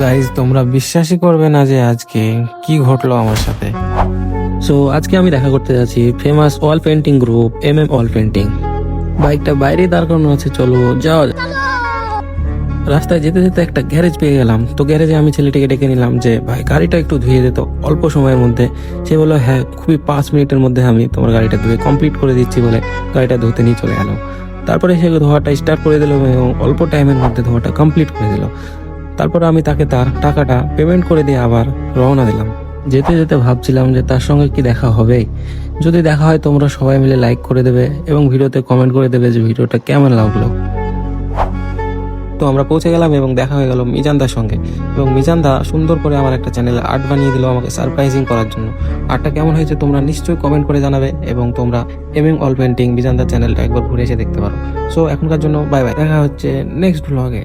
Guys, তোমরা বিশ্বাসই করবে না যে আজকে কি ঘটলো আমার সাথে। সো আজকে আমি দেখা করতে যাচ্ছি famous wall painting group wall painting. বাইকটা বাইরেই দাঁড় করানো আছে, চলো যাওয়া যাক। রাস্তায় যেতে যেতে একটা গ্যারেজ পেয়ে গেলাম, তো গ্যারেজে আমি ছেলেটিকে ডেকে নিলাম যে ভাই গাড়িটা একটু ধুয়ে দিত অল্প সময়ের মধ্যে। সে বললো হ্যাঁ, খুবই 5 মিনিটের মধ্যে আমি তোমার গাড়িটা ধুয়ে কমপ্লিট করে দিচ্ছি বলে গাড়িটা ধুতে নিয়ে চলে গেল। তারপরে সে ধোয়াটা স্টার্ট করে দিল এবং অল্প টাইমের মধ্যে ধোয়াটা কমপ্লিট করে দিল। তারপর আমি তাকে তার টাকাটা পেমেন্ট করে দিয়ে আবার রওনা দিলাম। যেতে যেতে ভাবছিলাম যে তার সঙ্গে কি দেখা হবে। যদি দেখা হয় তোমরা সবাই মিলে লাইক করে দেবে এবং ভিডিওতে কমেন্ট করে দেবে যে ভিডিওটা কেমন লাগলো। তো আমরা পৌঁছে গেলাম এবং দেখা হয়ে গেল মিজানদার সঙ্গে, এবং মিজানদা সুন্দর করে আমার একটা চ্যানেলে আর্ট বানিয়ে দিল আমাকে সারপ্রাইজিং করার জন্য। আর্টটা কেমন হয়েছে তোমরা নিশ্চয়ই কমেন্ট করে জানাবে, এবং তোমরা ওয়াল পেন্টিং মিজানদার চ্যানেলটা একবার ঘুরে এসে দেখতে পারো। সো এখনকার জন্য বাই বাই, দেখা হচ্ছে নেক্সট ব্লগে।